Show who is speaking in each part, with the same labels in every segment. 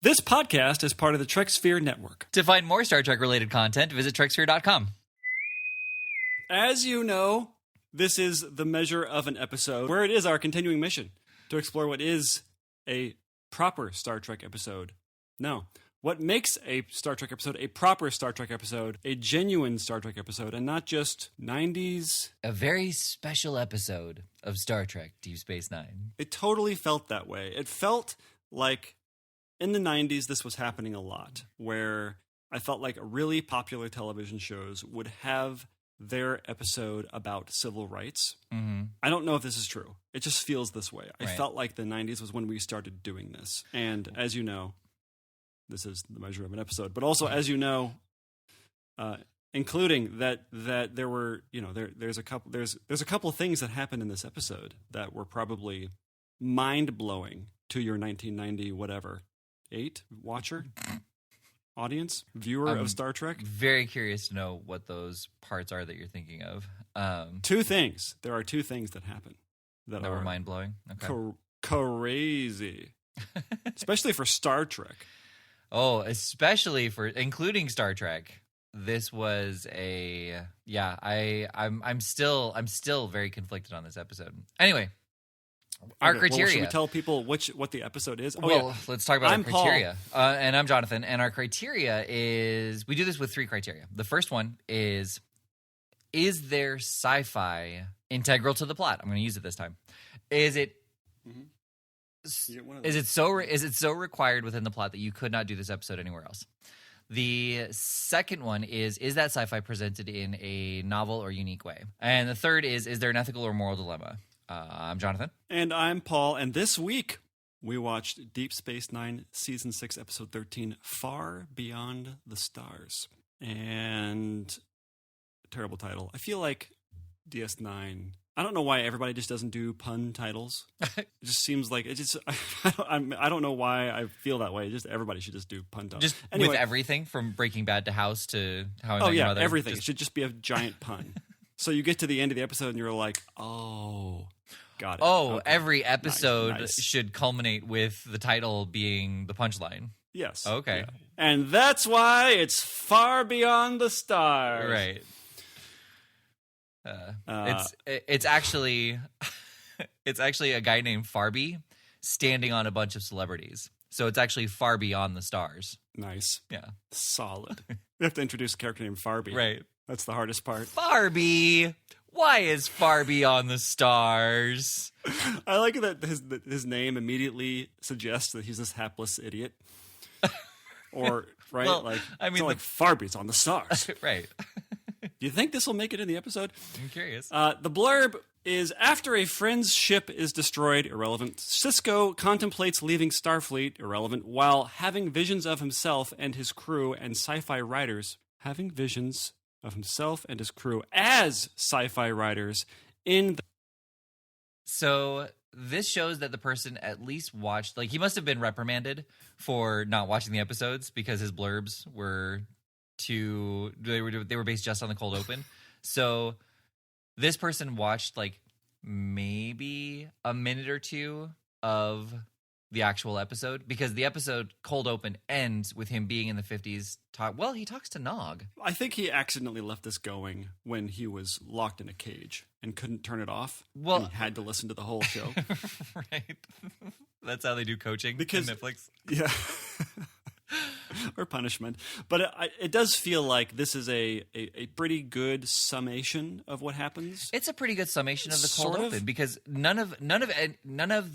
Speaker 1: This podcast is part of the Treksphere Network.
Speaker 2: To find more Star Trek-related content, visit Treksphere.com.
Speaker 1: As you know, this is the measure of an episode, where it is our continuing mission to explore what is a proper Star Trek episode. No, what makes a Star Trek episode a proper Star Trek episode, a genuine Star Trek episode, and not just 90s.
Speaker 2: A very special episode of Star Trek Deep Space Nine.
Speaker 1: It totally felt that way. It felt like in the 90s, this was happening a lot, where I felt like really popular television shows would have their episode about civil rights.
Speaker 2: Mm-hmm.
Speaker 1: I don't know if this is true. It just feels this way. I
Speaker 2: Right.
Speaker 1: felt like the 90s was when we started doing this. And as you know, this is the measure of an episode. But also, as you know, including that there were, there's a couple of things that happened in this episode that were probably mind-blowing to your 1990 whatever 8 watcher, audience, viewer of Star Trek.
Speaker 2: Very curious to know what those parts are that you're thinking of.
Speaker 1: Two things. There are two things that happen that
Speaker 2: That
Speaker 1: are
Speaker 2: were mind-blowing. Okay.
Speaker 1: Crazy, especially for Star Trek.
Speaker 2: Oh, especially for including Star Trek. This was I'm still very conflicted on this episode. Anyway, our
Speaker 1: Okay, well,
Speaker 2: criteria.
Speaker 1: should we tell people what the episode is? Oh,
Speaker 2: Well,
Speaker 1: yeah.
Speaker 2: let's talk about
Speaker 1: I'm
Speaker 2: our criteria. And I'm Jonathan. And our criteria is, we do this with 3 criteria. The first one is there sci-fi integral to the plot? I'm going to use it this time. Is it
Speaker 1: You get one of
Speaker 2: is
Speaker 1: those.
Speaker 2: it so required within the plot that you could not do this episode anywhere else? The second one is that sci-fi presented in a novel or unique way? And the third is there an ethical or moral dilemma? I'm Jonathan.
Speaker 1: And I'm Paul, and this week we watched Deep Space Nine, Season 6, Episode 13, Far Beyond the Stars. And terrible title. I feel like DS9, I don't know why everybody just doesn't do pun titles. It just seems like, I don't know why I feel that way. Just everybody should just do pun titles.
Speaker 2: Just
Speaker 1: Anyway,
Speaker 2: with everything from Breaking Bad to House to How I
Speaker 1: oh
Speaker 2: Met Your
Speaker 1: yeah,
Speaker 2: Mother.
Speaker 1: everything. It should just be a giant pun. So you get to the end of the episode and you're like, oh, got it.
Speaker 2: Oh,
Speaker 1: Okay.
Speaker 2: every episode
Speaker 1: Nice.
Speaker 2: should culminate with the title being the punchline.
Speaker 1: Yes.
Speaker 2: Okay.
Speaker 1: Yeah. And that's why it's Far Beyond the Stars.
Speaker 2: Right. It's actually a guy named Farby standing on a bunch of celebrities. So it's actually far beyond the stars.
Speaker 1: Nice.
Speaker 2: Yeah.
Speaker 1: Solid. We have to introduce a character named Farby.
Speaker 2: Right.
Speaker 1: That's the hardest part.
Speaker 2: Farby. Why is far beyond the stars?
Speaker 1: I like that his name immediately suggests that he's this hapless idiot. Or, right?
Speaker 2: Well,
Speaker 1: like,
Speaker 2: I mean,
Speaker 1: it's not like Farby's on the stars.
Speaker 2: Right.
Speaker 1: Do you think this will make it in the episode?
Speaker 2: I'm curious.
Speaker 1: The blurb is, after a friend's ship is destroyed, irrelevant, Sisko contemplates leaving Starfleet, irrelevant, while having visions of himself and his crew and sci-fi writers, having visions of himself and his crew as sci-fi writers in the...
Speaker 2: So this shows that the person at least watched, like, he must have been reprimanded for not watching the episodes because his blurbs were they were based just on the cold open. So this person watched like maybe a minute or two of the actual episode, because the episode cold open ends with him being in the 50s. He talks to Nog.
Speaker 1: I think he accidentally left this going when he was locked in a cage and couldn't turn it off.
Speaker 2: Well-
Speaker 1: and he had to listen to the whole show.
Speaker 2: Right. That's how they do coaching
Speaker 1: Because-
Speaker 2: on Netflix.
Speaker 1: Yeah. Or punishment. But it does feel like this is a pretty good summation of what happens.
Speaker 2: It's a pretty good summation of the cold
Speaker 1: Sort of.
Speaker 2: open, because none of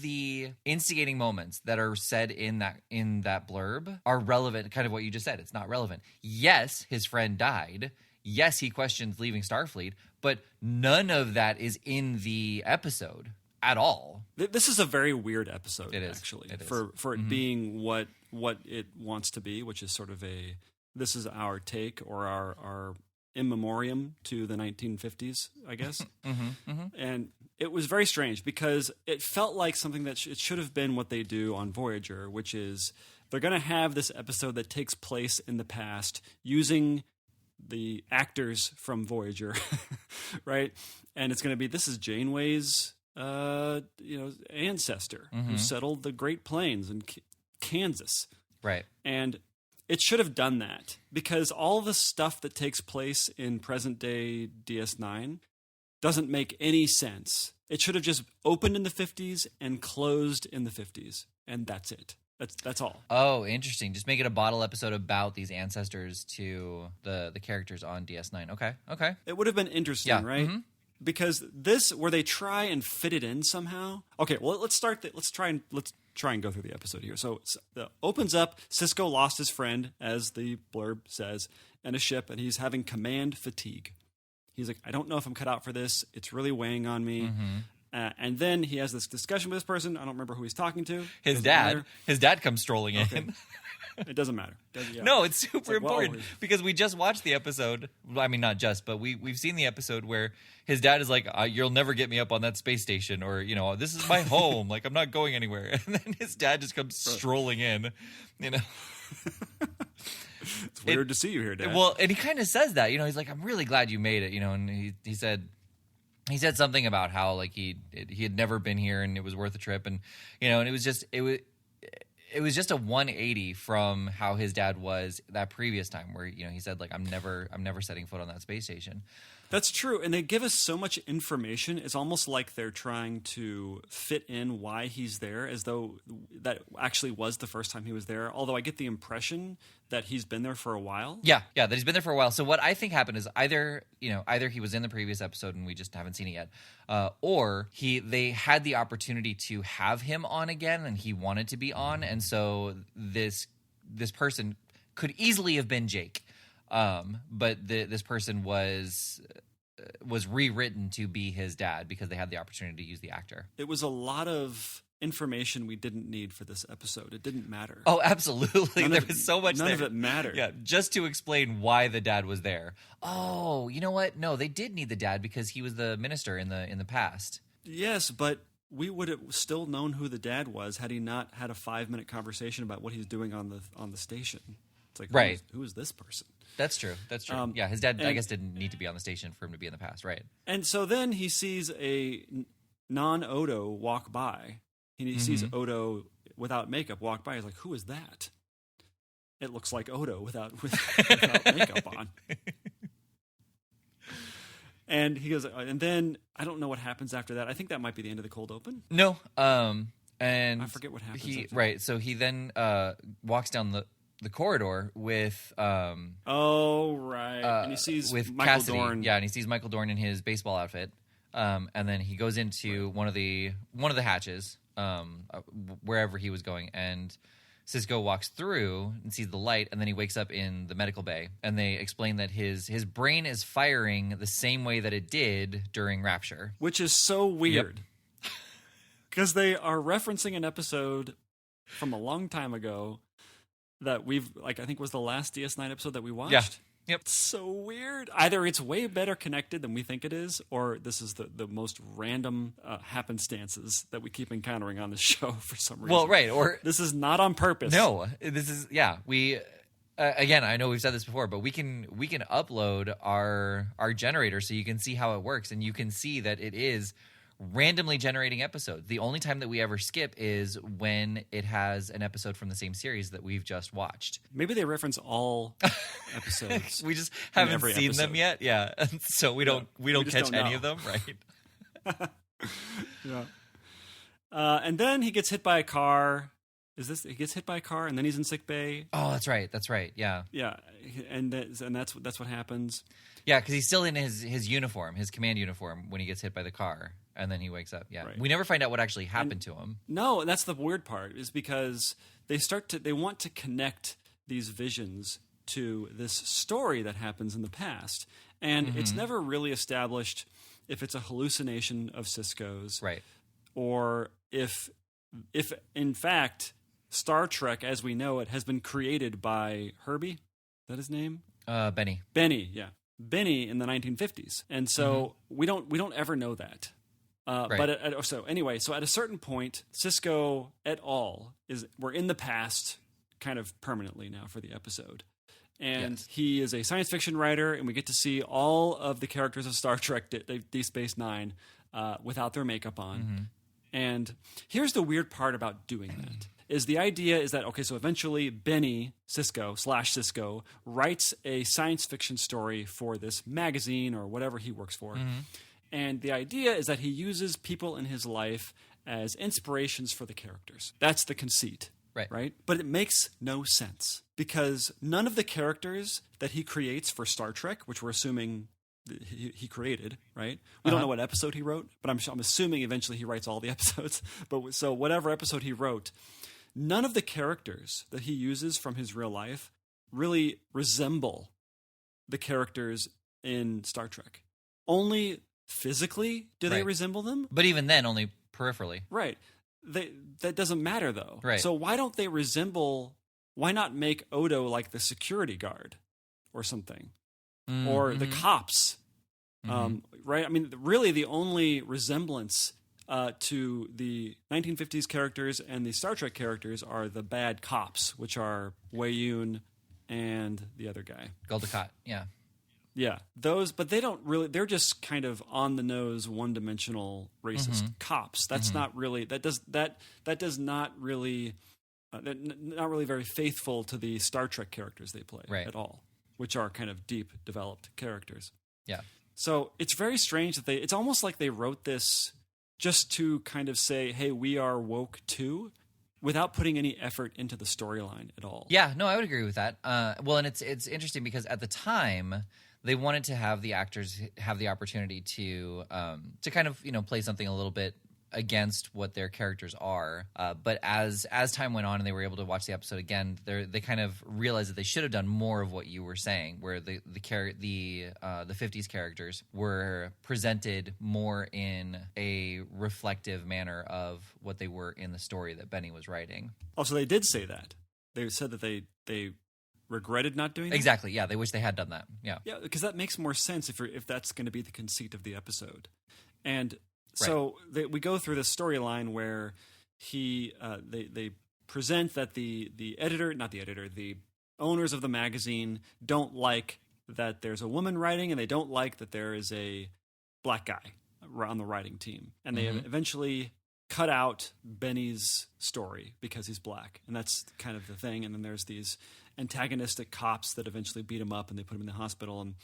Speaker 2: the instigating moments that are said in that blurb are relevant. Kind of what you just said. It's not relevant. Yes, his friend died. Yes, he questions leaving Starfleet, but none of that is in the episode at all.
Speaker 1: This is a very weird episode,
Speaker 2: It is.
Speaker 1: actually,
Speaker 2: It is.
Speaker 1: for it being what it wants to be, which is sort of this is our take or our in memoriam to the 1950s, I guess. And it was very strange because it felt like something that it should have been what they do on Voyager, which is they're going to have this episode that takes place in the past using the actors from Voyager, right? And it's going to be, this is Janeway's ancestor who settled the Great Plains in Kansas.
Speaker 2: Right.
Speaker 1: And it should have done that because all the stuff that takes place in present day DS9 doesn't make any sense. It should have just opened in the 50s and closed in the 50s, and that's it. That's all.
Speaker 2: Oh, interesting. Just make it a bottle episode about these ancestors to the characters on DS9. Okay.
Speaker 1: It would have been interesting, right? Mm-hmm. Because where they try and fit it in somehow. Okay, well, let's try and go through the episode here. So it opens up. Sisko lost his friend, as the blurb says, in a ship, and he's having command fatigue. He's like, I don't know if I'm cut out for this. It's really weighing on me. Mm-hmm. And then he has this discussion with this person. I don't remember who he's talking to.
Speaker 2: His dad. His dad comes strolling in.
Speaker 1: It doesn't matter.
Speaker 2: No, it's super important because we just watched the episode. I mean, not just, but we've seen the episode where his dad is like, "You'll never get me up on that space station," or "This is my home. Like I'm not going anywhere." And then his dad just comes strolling in.
Speaker 1: It's weird to see you here, Dad.
Speaker 2: Well, and he kind of says that. He's like, "I'm really glad you made it." And he said. He said something about how like he had never been here and it was worth a trip, and and it was just a 180 from how his dad was that previous time, where he said like I'm never setting foot on that space station.
Speaker 1: That's true, and they give us so much information. It's almost like they're trying to fit in why he's there, as though that actually was the first time he was there. Although I get the impression that he's been there for a while.
Speaker 2: Yeah, that he's been there for a while. So what I think happened is either he was in the previous episode and we just haven't seen it yet, or they had the opportunity to have him on again and he wanted to be on, and so this person could easily have been Jake. But this person was rewritten to be his dad because they had the opportunity to use the actor.
Speaker 1: It was a lot of information we didn't need for this episode. It didn't matter.
Speaker 2: Oh, absolutely. There was so much.
Speaker 1: None of it mattered.
Speaker 2: Yeah, just to explain why the dad was there. Oh, you know what? No, they did need the dad because he was the minister in the past.
Speaker 1: Yes, but we would have still known who the dad was had he not had a 5-minute conversation about what he's doing on the station. It's like,
Speaker 2: right.
Speaker 1: Who is this person?
Speaker 2: That's true. Yeah, his dad, I guess, didn't need to be on the station for him to be in the past, right?
Speaker 1: And so then he sees a non-Odo walk by. He sees Odo without makeup walk by. He's like, who is that? It looks like Odo without makeup on. And he goes, and then I don't know what happens after that. I think that might be the end of the cold open.
Speaker 2: No, and
Speaker 1: I forget what happens.
Speaker 2: Right. So he then walks down the corridor with
Speaker 1: and he sees
Speaker 2: with
Speaker 1: Michael
Speaker 2: Cassidy.
Speaker 1: Dorn.
Speaker 2: Yeah, and he sees Michael Dorn in his baseball outfit. And then he goes into one of the hatches, wherever he was going, and Sisko walks through and sees the light, and then he wakes up in the medical bay, and they explain that his brain is firing the same way that it did during Rapture,
Speaker 1: which is so weird because they are referencing an episode from a long time ago that I think was the last DS9 episode that we watched.
Speaker 2: Yeah. Yep.
Speaker 1: It's so weird. Either it's way better connected than we think it is, or this is the most random happenstances that we keep encountering on the show for some reason.
Speaker 2: Well, right. Or
Speaker 1: this is not on purpose.
Speaker 2: No, this is, we, again, I know we've said this before, but we can upload our generator so you can see how it works, and you can see that it is randomly generating episodes. The only time that we ever skip is when it has an episode from the same series that we've just watched.
Speaker 1: Maybe they reference all episodes.
Speaker 2: We just haven't seen them yet. Yeah. So we don't catch any of them, right?
Speaker 1: Yeah. And then he gets hit by a car. He gets hit by a car and then he's in sick bay?
Speaker 2: Oh, that's right. Yeah.
Speaker 1: Yeah. And that's what happens.
Speaker 2: Yeah, because he's still in his uniform, his command uniform, when he gets hit by the car, and then he wakes up. Yeah, right. We never find out what actually happened to him.
Speaker 1: No, and that's the weird part, is because they want to connect these visions to this story that happens in the past, and it's never really established if it's a hallucination of Sisko's,
Speaker 2: right,
Speaker 1: or if in fact Star Trek as we know it has been created by Herbie. Is that his name?
Speaker 2: Benny.
Speaker 1: Benny, yeah. Benny in the 1950s, and so we don't ever know that. Right. But so at a certain point, Sisko et al. We're in the past, kind of permanently now for the episode, and he is a science fiction writer, and we get to see all of the characters of Star Trek Deep Space Nine without their makeup on. And here's the weird part about doing that is the idea is that, okay, so eventually Benny Cisco writes a science fiction story for this magazine or whatever he works for. And the idea is that he uses people in his life as inspirations for the characters. That's the conceit. Right? But it makes no sense because none of the characters that he creates for Star Trek, which we're assuming he created, right? We don't know what episode he wrote, but I'm assuming eventually he writes all the episodes. But so whatever episode he wrote, none of the characters that he uses from his real life really resemble the characters in Star Trek. Only physically do they resemble them.
Speaker 2: But even then, only peripherally.
Speaker 1: Right. That doesn't matter, though.
Speaker 2: Right.
Speaker 1: So why don't they resemble... Why not make Odo like the security guard or something? Or the cops, right? I mean, really the only resemblance to the 1950s characters and the Star Trek characters are the bad cops, which are Wei Yun and the other guy.
Speaker 2: Gul Dukat, yeah.
Speaker 1: Yeah, those, but they don't really, they're just kind of on-the-nose, one-dimensional racist cops. That's not really, that does not really, not really very faithful to the Star Trek characters they play at all, which are kind of deep, developed characters.
Speaker 2: Yeah.
Speaker 1: So it's very strange that it's almost like they wrote this just to kind of say, hey, we are woke too, without putting any effort into the storyline at all.
Speaker 2: Yeah, no, I would agree with that. Well, and it's interesting because at the time, they wanted to have the actors have the opportunity to kind of, play something a little bit against what their characters are. But as time went on and they were able to watch the episode again, they kind of realized that they should have done more of what you were saying, where the 50s characters were presented more in a reflective manner of what they were in the story that Benny was writing.
Speaker 1: Oh, so they did say that. They said that they regretted not doing that?
Speaker 2: Exactly, yeah. They wish they had done that, yeah.
Speaker 1: Yeah, because that makes more sense if that's going to be the conceit of the episode. And so we go through this storyline where they present that the owners of the magazine don't like that there's a woman writing, and they don't like that there is a black guy on the writing team. And they eventually cut out Benny's story because he's black. And that's kind of the thing. And then there's these antagonistic cops that eventually beat him up and they put him in the hospital. And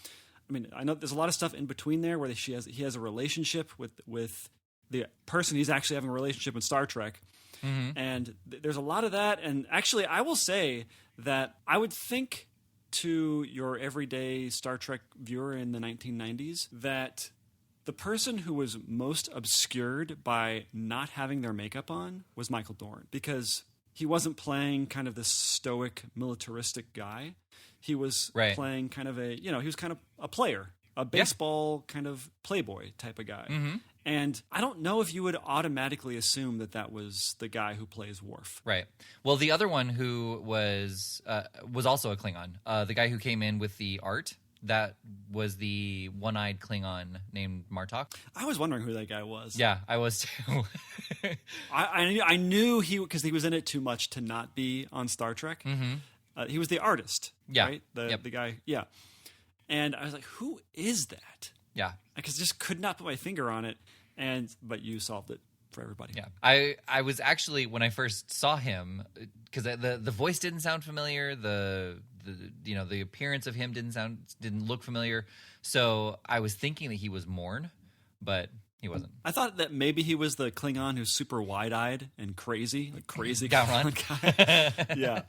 Speaker 1: I mean, I know there's a lot of stuff in between there where he has a relationship with the person he's actually having a relationship in Star Trek. And there's a lot of that. And actually, I will say that I would think to your everyday Star Trek viewer in the 1990s that the person who was most obscured by not having their makeup on was Michael Dorn, because he wasn't playing kind of this stoic, militaristic guy. He was playing kind of he was kind of a player, a baseball kind of playboy type of guy. And I don't know if you would automatically assume that was the guy who plays Worf.
Speaker 2: Right. Well, the other one who was also a Klingon, the guy who came in with the art, that was the one-eyed Klingon named Martok.
Speaker 1: I was wondering who that guy was.
Speaker 2: Yeah, I was too.
Speaker 1: I knew because he was in it too much to not be on Star Trek. He was the artist, right? The guy, yeah. And I was like, who is that? Yeah. Because I just could not put my finger on it. But you solved it for everybody.
Speaker 2: Yeah. I was actually, when I first saw him, because the voice didn't sound familiar, the appearance of him didn't look familiar. So I was thinking that he was Morn, but he wasn't.
Speaker 1: I thought that maybe he was the Klingon who's super wide-eyed and crazy, like crazy Klingon guy. Yeah.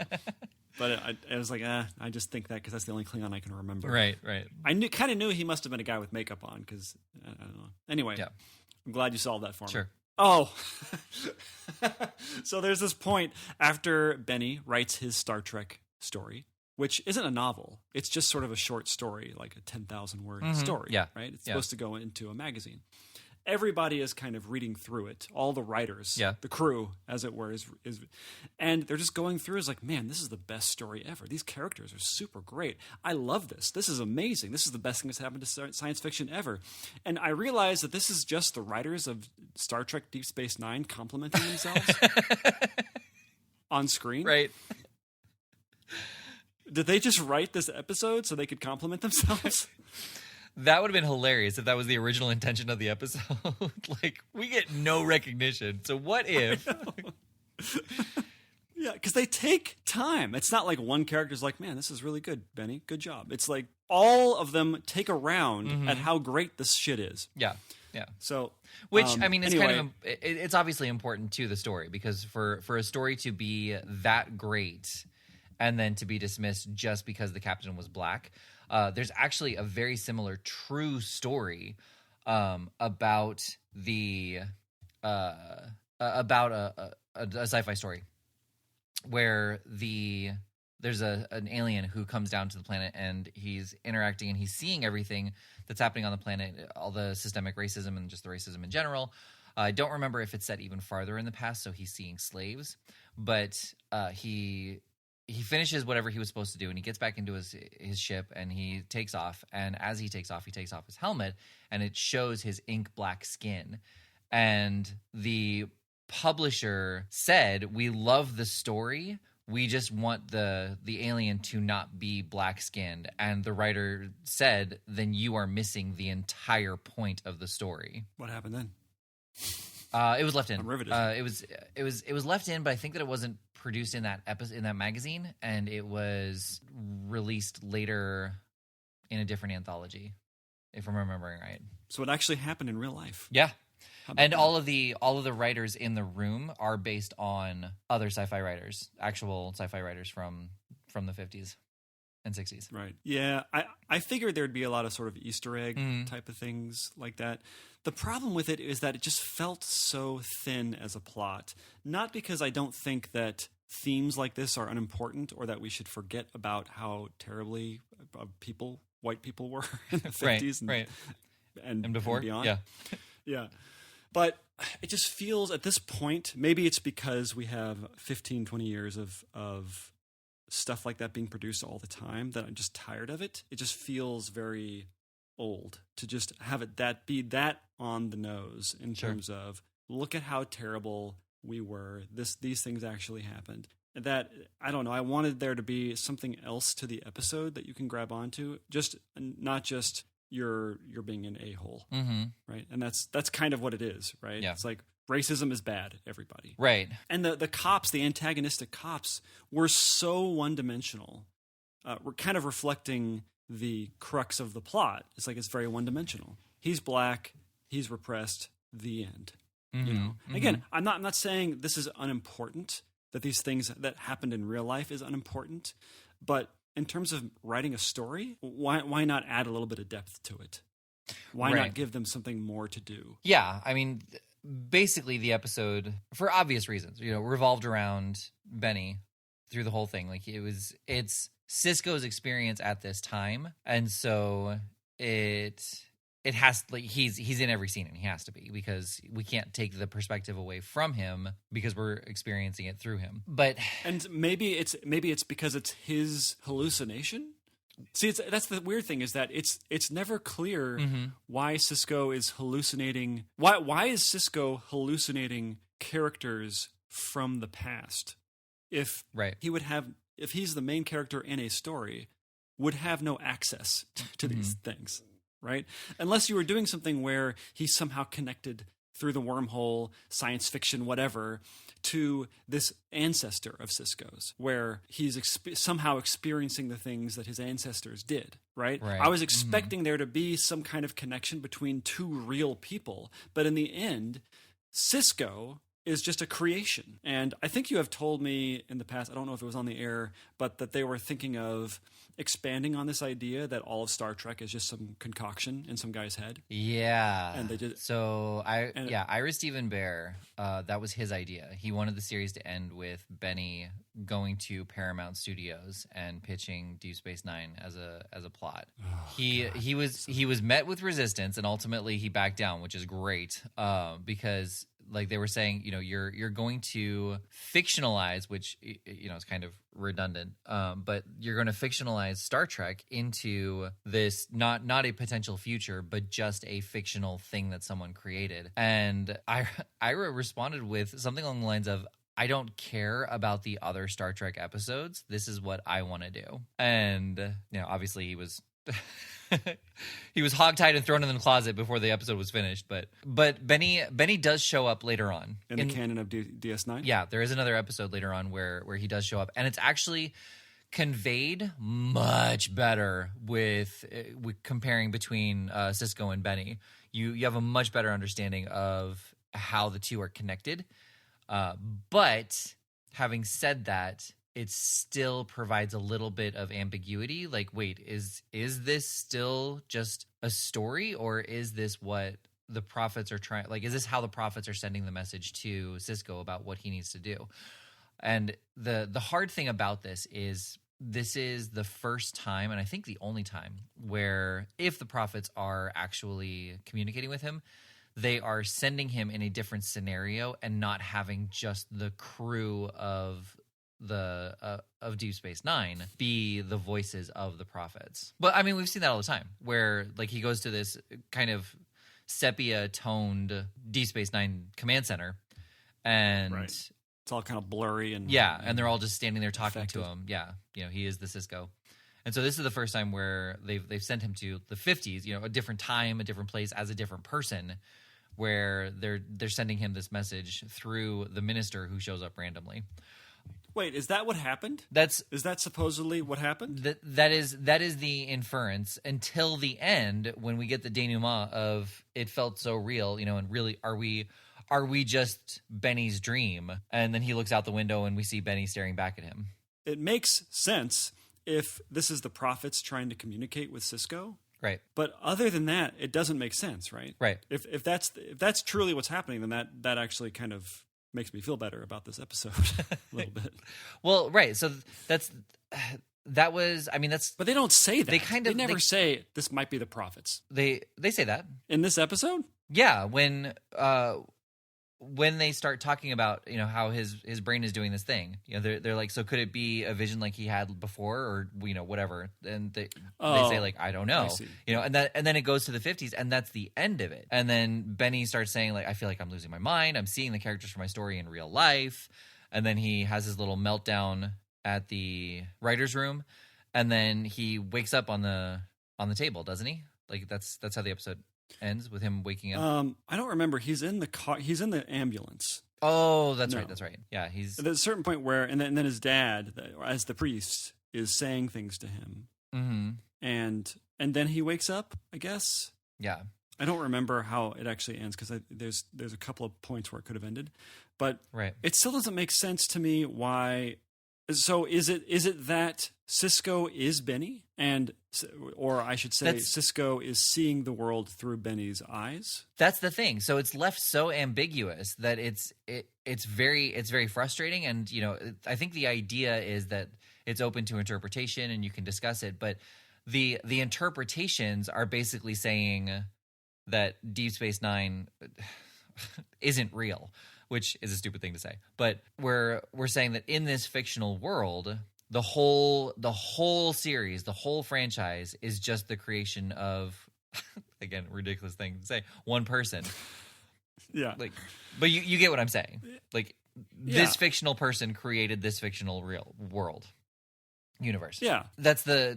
Speaker 1: But I was like, I just think that because that's the only Klingon I can remember.
Speaker 2: Right.
Speaker 1: I kind of knew he must have been a guy with makeup on because, I don't know. Anyway, I'm glad you solved that for me.
Speaker 2: Sure.
Speaker 1: Oh, so there's this point after Benny writes his Star Trek story, which isn't a novel. It's just sort of a short story, like a 10,000-word story. Yeah. Right? It's supposed to go into a magazine. Everybody is kind of reading through it. All the writers, the crew, as it were, is and they're just going through. It's like, man, this is the best story ever. These characters are super great. I love this. This is amazing. This is the best thing that's happened to science fiction ever. And I realized that this is just the writers of Star Trek Deep Space Nine complimenting themselves on screen.
Speaker 2: Right.
Speaker 1: Did they just write this episode so they could compliment themselves?
Speaker 2: That would have been hilarious if that was the original intention of the episode. Like, we get no recognition. So what if...
Speaker 1: Yeah, because they take time. It's not like one character's like, man, this is really good, Benny. Good job. It's like all of them take a round at how great this shit is.
Speaker 2: Yeah, yeah.
Speaker 1: So,
Speaker 2: which I mean, it's
Speaker 1: anyway,
Speaker 2: kind of it's obviously important to the story, because for a story to be that great and then to be dismissed just because the captain was black, there's actually a very similar true story about the about a sci-fi story where there's an alien who comes down to the planet, and he's interacting and he's seeing everything that's happening on the planet, all the systemic racism and just the racism in general. I don't remember if it's set even farther in the past, so he's seeing slaves, but he finishes whatever he was supposed to do, and he gets back into his ship, and he takes off. And as he takes off his helmet, and it shows his ink black skin. And the publisher said, "We love the story. We just want the alien to not be black skinned." And the writer said, "Then you are missing the entire point of the story."
Speaker 1: What happened then?
Speaker 2: It was left in.
Speaker 1: I'm riveted.
Speaker 2: It was left in, but I think that it wasn't produced in that in that magazine, and it was released later in a different anthology, if I'm remembering right.
Speaker 1: So it actually happened in real life.
Speaker 2: Yeah. And
Speaker 1: that?
Speaker 2: all of the writers in the room are based on other sci-fi writers, actual sci-fi writers from the 50s and 60s.
Speaker 1: Right. Yeah, I figured there'd be a lot of sort of Easter egg type of things like that. The problem with it is that it just felt so thin as a plot. Not because I don't think that themes like this are unimportant or that we should forget about how terribly white people were in the 50s and
Speaker 2: before.
Speaker 1: And beyond.
Speaker 2: Yeah.
Speaker 1: Yeah. But it just feels at this point, maybe it's because we have 15, 20 years of stuff like that being produced all the time that I'm just tired of it. It just feels very old to just have it be that on the nose in terms of look at how terrible we were. These things actually happened. And that, I don't know, I wanted there to be something else to the episode that you can grab onto, not just you're being an a-hole, right? And that's kind of what it is, right?
Speaker 2: Yeah.
Speaker 1: It's like racism is bad, everybody.
Speaker 2: Right.
Speaker 1: And the cops, the antagonistic cops, were so one-dimensional. We're kind of reflecting the crux of the plot. It's like it's very one-dimensional. He's black, he's repressed, the end. You know? Again, I'm not saying this is unimportant, that these things that happened in real life is unimportant, but in terms of writing a story, why not add a little bit of depth to it? Why not give them something more to do?
Speaker 2: Yeah, I mean, basically the episode, for obvious reasons, revolved around Benny through the whole thing. Like it's Sisko's experience at this time, and so it has, like, he's in every scene, and he has to be, because we can't take the perspective away from him because we're experiencing it through him.
Speaker 1: And maybe it's because it's his hallucination. See, that's the weird thing, is that it's never clear why Sisko is hallucinating. Why is Sisko hallucinating characters from the past? If he's the main character in a story, would have no access to these things. Right? Unless you were doing something where he's somehow connected through the wormhole, science fiction, whatever, to this ancestor of Sisko's, where he's somehow experiencing the things that his ancestors did, right? I was expecting there to be some kind of connection between two real people, but in the end, Sisko is just a creation. And I think you have told me in the past, I don't know if it was on the air, but that they were thinking of expanding on this idea that all of Star Trek is just some concoction in some guy's head.
Speaker 2: Yeah.
Speaker 1: And they did.
Speaker 2: So Ira Steven Behr, that was his idea. He wanted the series to end with Benny going to Paramount Studios and pitching Deep Space Nine as a plot. Oh, he was met with resistance, and ultimately he backed down, which is great, because, like they were saying, you're going to fictionalize, which is kind of redundant, but you're going to fictionalize Star Trek into this not a potential future, but just a fictional thing that someone created. And Ira responded with something along the lines of, "I don't care about the other Star Trek episodes. This is what I want to do." And obviously he was he was hogtied and thrown in the closet before the episode was finished. But Benny does show up later on
Speaker 1: in the canon of DS9.
Speaker 2: Yeah, there is another episode later on where he does show up, and it's actually conveyed much better with comparing between Sisko and Benny. You have a much better understanding of how the two are connected. But having said that, it still provides a little bit of ambiguity. Like, wait, is this still just a story, or is this what the prophets are trying? Like, is this how the prophets are sending the message to Sisko about what he needs to do? And the hard thing about this is the first time, and I think the only time, where if the prophets are actually communicating with him, they are sending him in a different scenario and not having just the crew of Deep Space Nine be the voices of the prophets. But I mean, we've seen that all the time, where like he goes to this kind of sepia-toned Deep Space Nine command center, and
Speaker 1: right. It's all kind of blurry and
Speaker 2: and they're all just standing there talking to him. Yeah, he is the Sisko. And so this is the first time where they've sent him to the 50s, a different time, a different place, as a different person, where they're sending him this message through the minister who shows up randomly.
Speaker 1: Wait, is that what happened? Is that supposedly what happened?
Speaker 2: That is the inference until the end, when we get the denouement of it felt so real, and really are we just Benny's dream? And then he looks out the window and we see Benny staring back at him.
Speaker 1: It makes sense if this is the prophets trying to communicate with Sisko.
Speaker 2: Right.
Speaker 1: But other than that, it doesn't make sense, right?
Speaker 2: Right.
Speaker 1: If that's truly what's happening, then that actually kind of makes me feel better about this episode a little bit.
Speaker 2: Well, right. So that's But they
Speaker 1: don't say that.
Speaker 2: They
Speaker 1: never say this might be the prophets.
Speaker 2: They say that
Speaker 1: in this episode.
Speaker 2: Yeah, when they start talking about how his brain is doing this thing, they're like, so could it be a vision like he had before, or whatever? And they say like, I don't know, and then it goes to the 50s, and that's the end of it. And then Benny starts saying like, I feel like I'm losing my mind. I'm seeing the characters from my story in real life. And then he has his little meltdown at the writer's room, and then he wakes up on the table, doesn't he? Like that's how the episode ends, with him waking up.
Speaker 1: I don't remember. He's in the car. He's in the ambulance.
Speaker 2: Oh, that's right. That's right. Yeah, there's
Speaker 1: a certain point where, and then his dad, as the priest, is saying things to him, and then he wakes up, I guess.
Speaker 2: Yeah,
Speaker 1: I don't remember how it actually ends, because there's a couple of points where it could have ended, but it still doesn't make sense to me why. So is it that Sisko is Benny, or I should say Sisko is seeing the world through Benny's eyes?
Speaker 2: That's the thing. So it's left so ambiguous that it's very frustrating. And I think the idea is that it's open to interpretation and you can discuss it, but the interpretations are basically saying that Deep Space Nine isn't real, which is a stupid thing to say. But we're saying that in this fictional world, the whole series, the whole franchise is just the creation of, again, ridiculous thing to say, one person.
Speaker 1: Yeah.
Speaker 2: But you get what I'm saying. This fictional person created this fictional real world universe.
Speaker 1: Yeah.
Speaker 2: That's the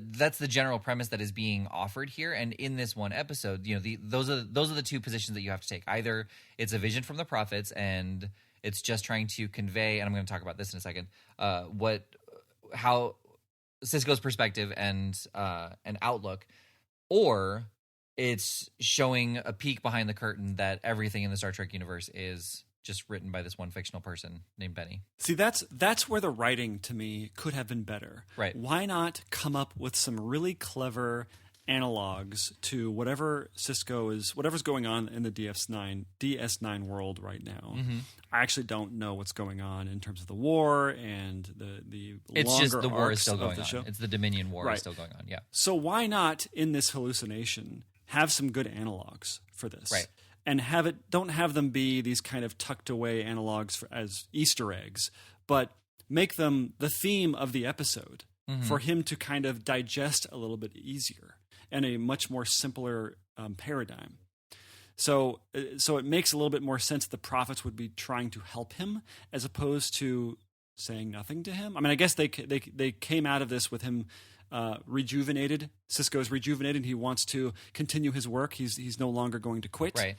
Speaker 2: general premise that is being offered here. And in this one episode, those are the two positions that you have to take. Either it's a vision from the prophets and it's just trying to convey, and I'm going to talk about this in a second, how Sisko's perspective and outlook, or it's showing a peek behind the curtain that everything in the Star Trek universe is just written by this one fictional person named Benny.
Speaker 1: See, that's where the writing to me could have been better.
Speaker 2: Right.
Speaker 1: Why not come up with some really clever analogs to whatever's going on in the DS9 world right now?
Speaker 2: Mm-hmm.
Speaker 1: I actually don't know what's going on in terms of the war and the
Speaker 2: it's
Speaker 1: longer
Speaker 2: just the war is
Speaker 1: arcs
Speaker 2: still going
Speaker 1: of the
Speaker 2: on.
Speaker 1: show.
Speaker 2: It's the Dominion War is still going on. Yeah.
Speaker 1: So why not in this hallucination have some good analogs for this?
Speaker 2: Right.
Speaker 1: And don't have them be these kind of tucked away analogs as Easter eggs, but make them the theme of the episode for him to kind of digest a little bit easier and a much more simpler paradigm. So it makes a little bit more sense the prophets would be trying to help him as opposed to saying nothing to him. I mean, I guess they came out of this with him rejuvenated. Sisko's rejuvenated. He wants to continue his work. He's no longer going to quit.
Speaker 2: Right.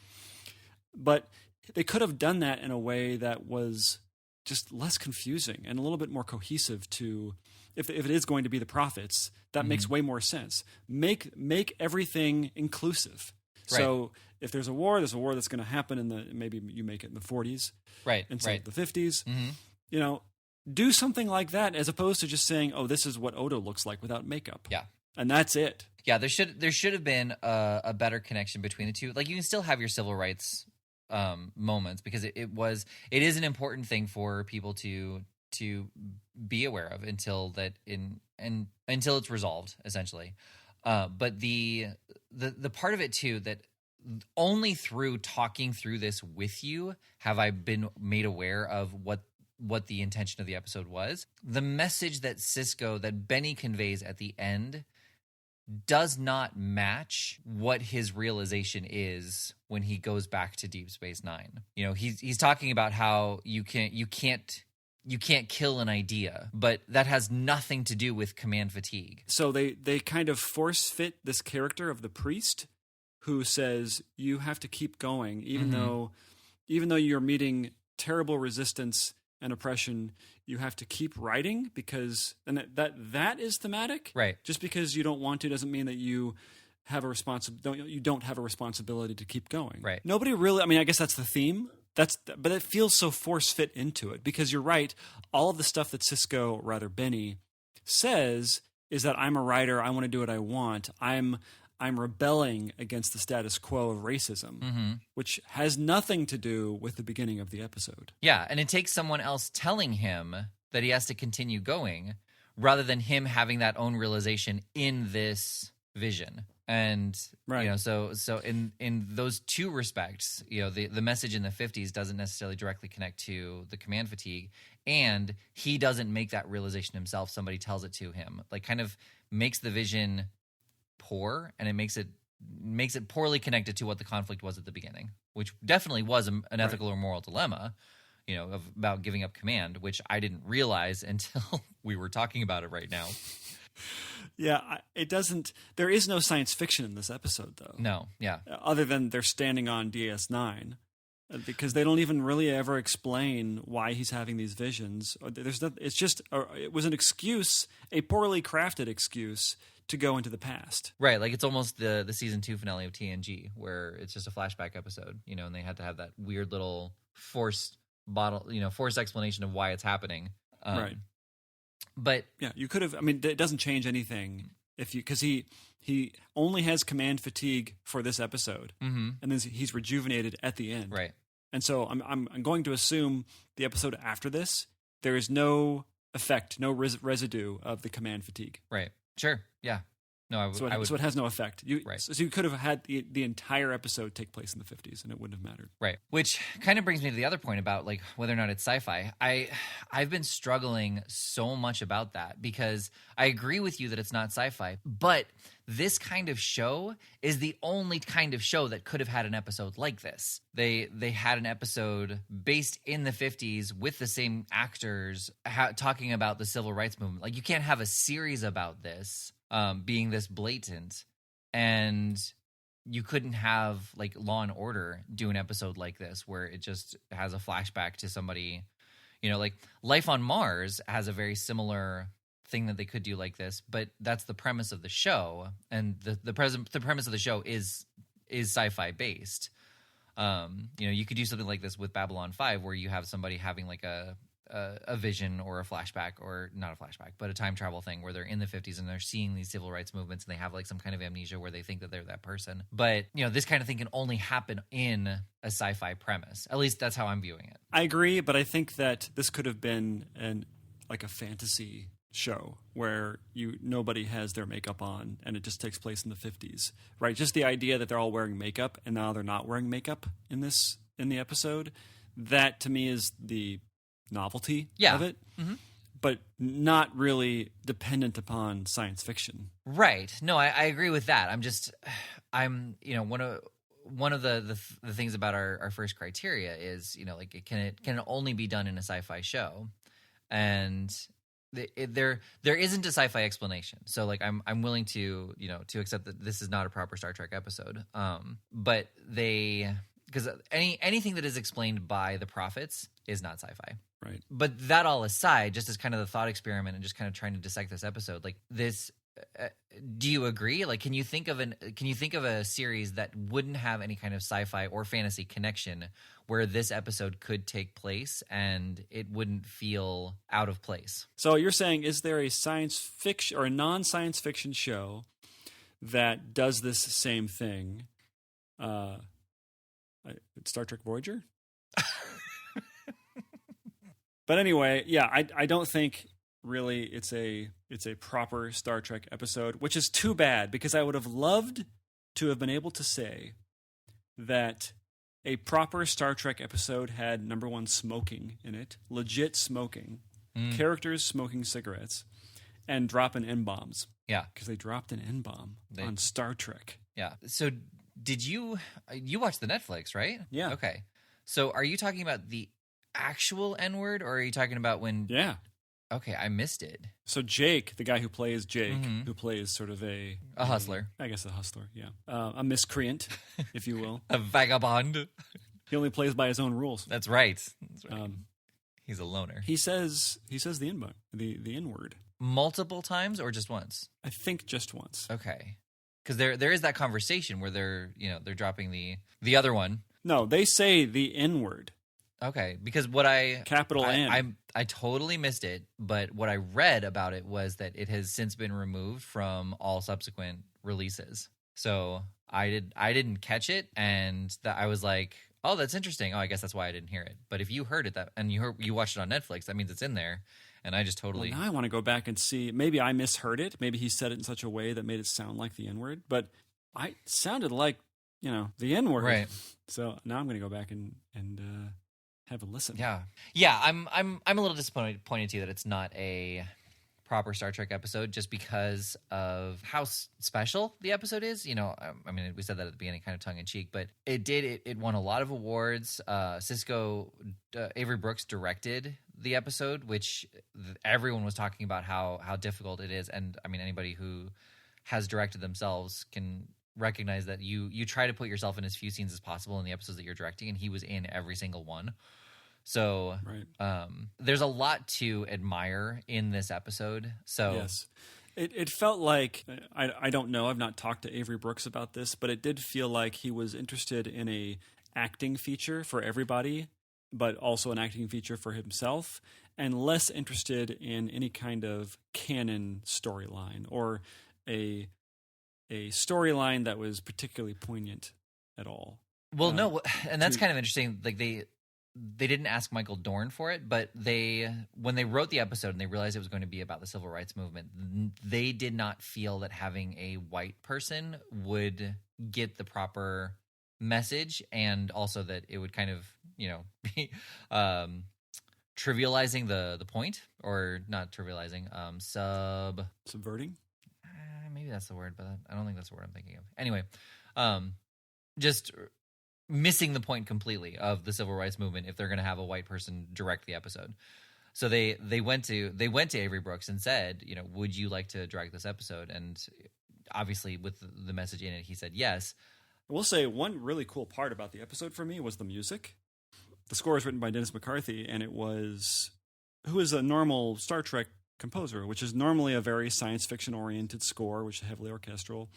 Speaker 1: But they could have done that in a way that was just less confusing and a little bit more cohesive to, if it is going to be the prophets, that makes way more sense. Make everything inclusive.
Speaker 2: Right.
Speaker 1: So if there's a war that's going to happen maybe you make it in the 40s.
Speaker 2: Right.
Speaker 1: Instead of the 50s.
Speaker 2: Mm-hmm.
Speaker 1: You know, do something like that as opposed to just saying, oh, this is what Odo looks like without makeup.
Speaker 2: Yeah.
Speaker 1: And that's it.
Speaker 2: Yeah, there should have been a better connection between the two. Like, you can still have your civil rights moments, because it is an important thing for people to be aware of until it's resolved, essentially. But the part of it too, that only through talking through this with you have I been made aware of what the intention of the episode was. The message that Benny conveys at the end does not match what his realization is when he goes back to Deep Space Nine. You know, he's talking about how you can't kill an idea, but that has nothing to do with command fatigue.
Speaker 1: So they kind of force fit this character of the priest who says you have to keep going even though you're meeting terrible resistance and oppression. You have to keep writing because that is thematic.
Speaker 2: Right.
Speaker 1: Just because you don't want to doesn't mean that you have you don't have a responsibility to keep going.
Speaker 2: Right.
Speaker 1: Nobody really. I mean, I guess that's the theme. But it feels so force fit into it because you're right. All of the stuff that Benny says is that I'm a writer. I want to do what I want. I'm rebelling against the status quo of racism, which has nothing to do with the beginning of the episode.
Speaker 2: Yeah, and it takes someone else telling him that he has to continue going rather than him having that own realization in this vision. And
Speaker 1: right.
Speaker 2: You know, so in those two respects, you know, the message in the 50s doesn't necessarily directly connect to the command fatigue, and he doesn't make that realization himself. Somebody tells it to him. Like, kind of makes the vision poor, and it makes it poorly connected to what the conflict was at the beginning, which definitely was an ethical or moral dilemma, you know, about giving up command, which I didn't realize until we were talking about it right now.
Speaker 1: Yeah, it doesn't. There is no science fiction in this episode, though.
Speaker 2: No, yeah.
Speaker 1: Other than they're standing on DS9, because they don't even really ever explain why he's having these visions. It's just it was an excuse, a poorly crafted excuse to go into the past.
Speaker 2: Right, like it's almost the season 2 finale of TNG, where it's just a flashback episode, you know, and they had to have that weird little forced explanation of why it's happening.
Speaker 1: Right.
Speaker 2: But
Speaker 1: yeah, you could have. I mean, it doesn't change anything because he only has command fatigue for this episode, and then he's rejuvenated at the end.
Speaker 2: Right.
Speaker 1: And so I'm going to assume the episode after this there is no effect, no residue of the command fatigue.
Speaker 2: Right. Sure. Yeah. No,
Speaker 1: So it has no effect.
Speaker 2: Right.
Speaker 1: So you could have had the entire episode take place in the 50s, and it wouldn't have mattered.
Speaker 2: Right. Which kind of brings me to the other point about like whether or not it's sci-fi. I've been struggling so much about that because I agree with you that it's not sci-fi, but this kind of show is the only kind of show that could have had an episode like this. They had an episode based in the 50s with the same actors talking about the civil rights movement. Like, you can't have a series about this. Being this blatant, and you couldn't have like Law and Order do an episode like this where it just has a flashback to somebody, you know, like Life on Mars has a very similar thing that they could do like this, but that's the premise of the show, and the premise of the show is sci-fi based. You know, you could do something like this with Babylon 5 where you have somebody having like a vision or a flashback, or not a flashback, but a time travel thing where they're in the 50s and they're seeing these civil rights movements and they have like some kind of amnesia where they think that they're that person. But, you know, this kind of thing can only happen in a sci-fi premise. At least that's how I'm viewing it.
Speaker 1: I agree, but I think that this could have been like a fantasy show where nobody has their makeup on and it just takes place in the 50s, right? Just the idea that they're all wearing makeup and now they're not wearing makeup in the episode, that to me is the novelty of it, but not really dependent upon science fiction.
Speaker 2: Right. No, I agree with that. I'm you know, one of the things about our first criteria is, you know, like it can only be done in a sci-fi show, and there isn't a sci-fi explanation. So like I'm willing to to accept that this is not a proper Star Trek episode. But because anything that is explained by the prophets is not sci-fi.
Speaker 1: Right.
Speaker 2: But that all aside, just as kind of the thought experiment and just kind of trying to dissect this episode, like this. Do you agree? Like, can you think of a series that wouldn't have any kind of sci-fi or fantasy connection where this episode could take place and it wouldn't feel out of place?
Speaker 1: So you're saying, is there a science fiction or a non-science fiction show that does this same thing? Star Trek Voyager? But anyway, yeah, I don't think really it's a proper Star Trek episode, which is too bad because I would have loved to have been able to say that a proper Star Trek episode had, number one, smoking in it, legit smoking, characters smoking cigarettes, and dropping N-bombs.
Speaker 2: Yeah.
Speaker 1: Because they dropped an N-bomb on Star Trek.
Speaker 2: Yeah. So did you watched the Netflix, right?
Speaker 1: Yeah.
Speaker 2: Okay. So are you talking about the actual N-word, or are you talking about when...
Speaker 1: Yeah.
Speaker 2: Okay, I missed it.
Speaker 1: So Jake, the guy who plays Jake, who plays sort of a
Speaker 2: hustler.
Speaker 1: I guess a hustler, yeah. A miscreant, if you will.
Speaker 2: A vagabond.
Speaker 1: He only plays by his own rules.
Speaker 2: That's right. He's a loner.
Speaker 1: He says the N-word.
Speaker 2: Multiple times or just once?
Speaker 1: I think just once.
Speaker 2: Okay. Because there is that conversation where they're dropping the other one.
Speaker 1: No, they say the N-word.
Speaker 2: Okay, because
Speaker 1: capital N.
Speaker 2: I totally missed it, but what I read about it was that it has since been removed from all subsequent releases. So I didn't catch it, and I was like, oh, that's interesting. Oh, I guess that's why I didn't hear it. But if you heard it and you watched it on Netflix, that means it's in there. And I just totally...
Speaker 1: Well, now I want to go back and see. Maybe I misheard it. Maybe he said it in such a way that made it sound like the N-word. But it sounded like, the N-word.
Speaker 2: Right.
Speaker 1: So now I'm going to go back and have a listen.
Speaker 2: Yeah. I'm a little disappointed too that it's not a proper Star Trek episode, just because of how special the episode is. I mean, we said that at the beginning, kind of tongue in cheek, but it won a lot of awards. Cisco Avery Brooks directed the episode, which everyone was talking about how difficult it is, and I mean, anybody who has directed themselves can recognize that you try to put yourself in as few scenes as possible in the episodes that you're directing, and he was in every single one. So right. There's a lot to admire in this episode. So
Speaker 1: yes, it felt like, I don't know, I've not talked to Avery Brooks about this, but it did feel like he was interested in a acting feature for everybody, but also an acting feature for himself, and less interested in any kind of canon storyline or a storyline that was particularly poignant at all.
Speaker 2: Well, no, and that's kind of interesting. Like they didn't ask Michael Dorn for it, but when they wrote the episode and they realized it was going to be about the civil rights movement, they did not feel that having a white person would get the proper message, and also that it would kind of, be trivializing the point, or not trivializing,
Speaker 1: subverting.
Speaker 2: Maybe that's the word, but I don't think that's the word I'm thinking of. Anyway, just missing the point completely of the civil rights movement if they're going to have a white person direct the episode. So they went to Avery Brooks and said, would you like to direct this episode? And obviously with the message in it, he said yes.
Speaker 1: I will say one really cool part about the episode for me was the music. The score is written by Dennis McCarthy, and who is a normal Star Trek composer, which is normally a very science fiction oriented score, which is heavily orchestral.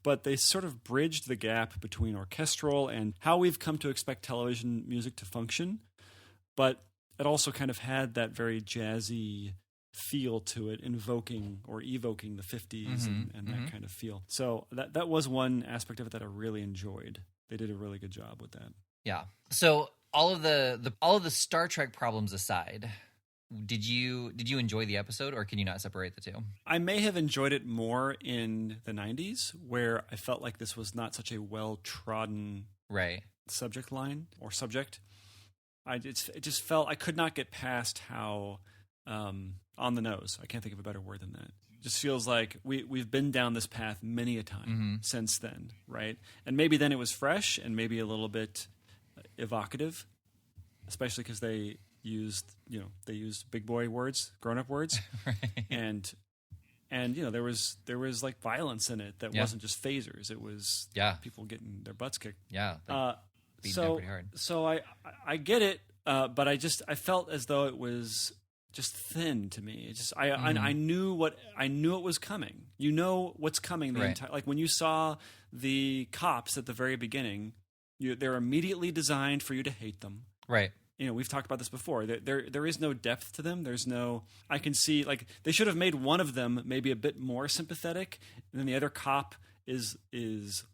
Speaker 1: But they sort of bridged the gap between orchestral and how we've come to expect television music to function. But it also kind of had that very jazzy feel to it, evoking the 50s and that kind of feel. So that was one aspect of it that I really enjoyed. They did a really good job with that.
Speaker 2: Yeah. So all of the Star Trek problems aside, did you enjoy the episode, or can you not separate the two?
Speaker 1: I may have enjoyed it more in the 90s, where I felt like this was not such a well-trodden subject line or subject. It just felt I could not get past how on the nose. I can't think of a better word than that. It just feels like we've been down this path many a time since then, right? And maybe then it was fresh and maybe a little bit evocative, especially because they used, they used big boy words, grown up words,
Speaker 2: Right.
Speaker 1: and there was like violence in it that wasn't just phasers. It was people getting their butts kicked.
Speaker 2: Yeah. Beat down pretty hard.
Speaker 1: So I get it, but I felt as though it was just thin to me. It just I knew it was coming. You know what's coming the entire, like when you saw the cops at the very beginning, they're immediately designed for you to hate them.
Speaker 2: Right.
Speaker 1: We've talked about this before. There is no depth to them. There's no. I can see, like, they should have made one of them maybe a bit more sympathetic, and then the other cop is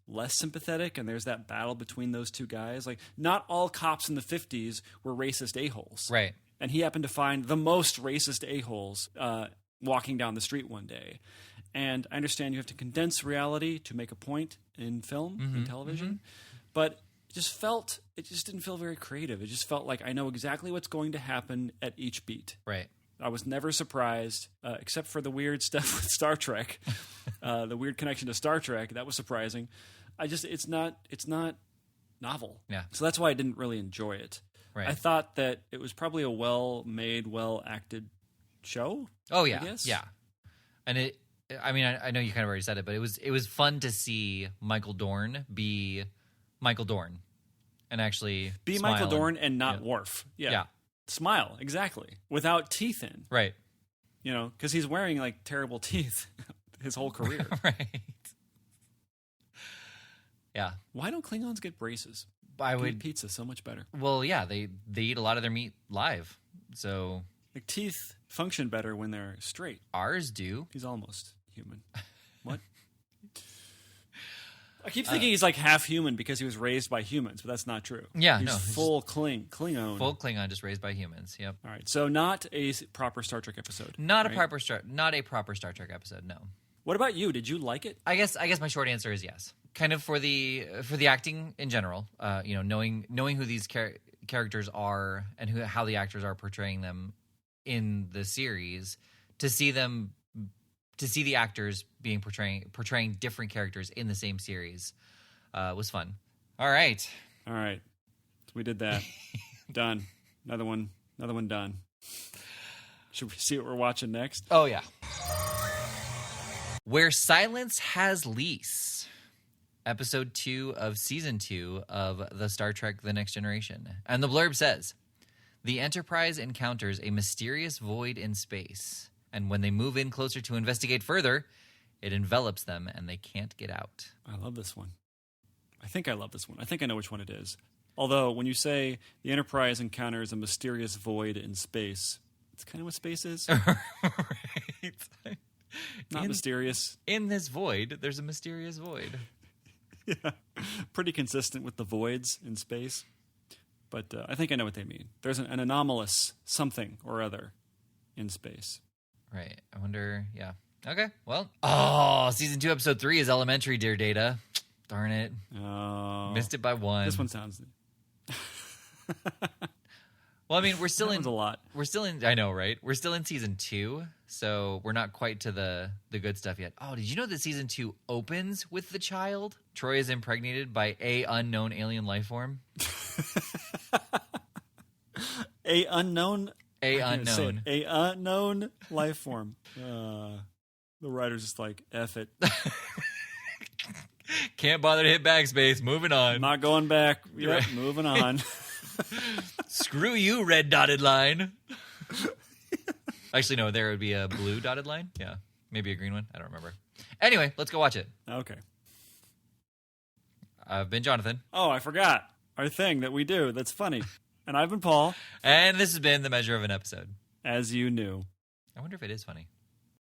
Speaker 1: less sympathetic, and there's that battle between those two guys. Like, not all cops in the 50s were racist a-holes.
Speaker 2: Right.
Speaker 1: And he happened to find the most racist a-holes walking down the street one day. And I understand you have to condense reality to make a point in film and television, but it just didn't feel very creative. It just felt like I know exactly what's going to happen at each beat.
Speaker 2: Right.
Speaker 1: I was never surprised, except for the weird stuff with Star Trek, the weird connection to Star Trek. That was surprising. It's not novel.
Speaker 2: Yeah.
Speaker 1: So that's why I didn't really enjoy it.
Speaker 2: Right.
Speaker 1: I thought that it was probably a well-made, well-acted show.
Speaker 2: Oh yeah.
Speaker 1: I guess.
Speaker 2: Yeah. And I know you kind of already said it, but it was fun to see Michael Dorn be Michael Dorn and actually
Speaker 1: be Michael Dorn and not Worf. Yeah. Smile, exactly. Without teeth in.
Speaker 2: Right.
Speaker 1: Because he's wearing like terrible teeth his whole career.
Speaker 2: Right. Yeah.
Speaker 1: Why don't Klingons get braces? Eat pizza so much better.
Speaker 2: Well, yeah, they eat a lot of their meat live. So
Speaker 1: like teeth function better when they're straight.
Speaker 2: Ours do.
Speaker 1: He's almost human. What? I keep thinking he's like half human because he was raised by humans, but that's not true.
Speaker 2: Yeah,
Speaker 1: he's full Klingon.
Speaker 2: Full Klingon, just raised by humans. Yep.
Speaker 1: All right, so not a proper Star Trek episode.
Speaker 2: Not a proper Star Trek episode. No.
Speaker 1: What about you? Did you like it?
Speaker 2: I guess my short answer is yes. Kind of for the acting in general. Knowing who these characters are and how the actors are portraying them in the series, to see the actors portraying different characters in the same series was fun. All right.
Speaker 1: So we did that. Done. Another one done. Should we see what we're watching next?
Speaker 2: Oh, yeah. Where Silence Has Lease. Episode 2 of Season 2 of the Star Trek The Next Generation. And the blurb says, the Enterprise encounters a mysterious void in space. And when they move in closer to investigate further, it envelops them and they can't get out.
Speaker 1: I love this one. I think I love this one. I think I know which one it is. Although, when you say the Enterprise encounters a mysterious void in space, it's kind of what space is.
Speaker 2: Right.
Speaker 1: Not mysterious.
Speaker 2: In this void, there's a mysterious void.
Speaker 1: Yeah. Pretty consistent with the voids in space. But I think I know what they mean. There's an anomalous something or other in space.
Speaker 2: Right. I wonder, yeah. Okay, well. Season 2, Episode 3 is Elementary, Dear Data. Darn it.
Speaker 1: Oh.
Speaker 2: Missed it by one.
Speaker 1: This one sounds...
Speaker 2: Well, I mean, we're still
Speaker 1: a lot.
Speaker 2: We're still in... I know, right? We're still in Season 2, so we're not quite to the good stuff yet. Oh, did you know that Season 2 opens with the child? Troy is impregnated by a unknown alien life form.
Speaker 1: A unknown life form. The writer's just like, F it.
Speaker 2: Can't bother to hit backspace. Moving on.
Speaker 1: Not going back. Yep, right. Moving on.
Speaker 2: Screw you, red dotted line. Actually, no, there would be a blue dotted line. Yeah, maybe a green one. I don't remember. Anyway, let's go watch it.
Speaker 1: Okay.
Speaker 2: I've been Jonathan.
Speaker 1: Oh, I forgot. Our thing that we do that's funny. And I've been Paul.
Speaker 2: And this has been The Measure of an Episode.
Speaker 1: As you knew.
Speaker 2: I wonder if it is funny.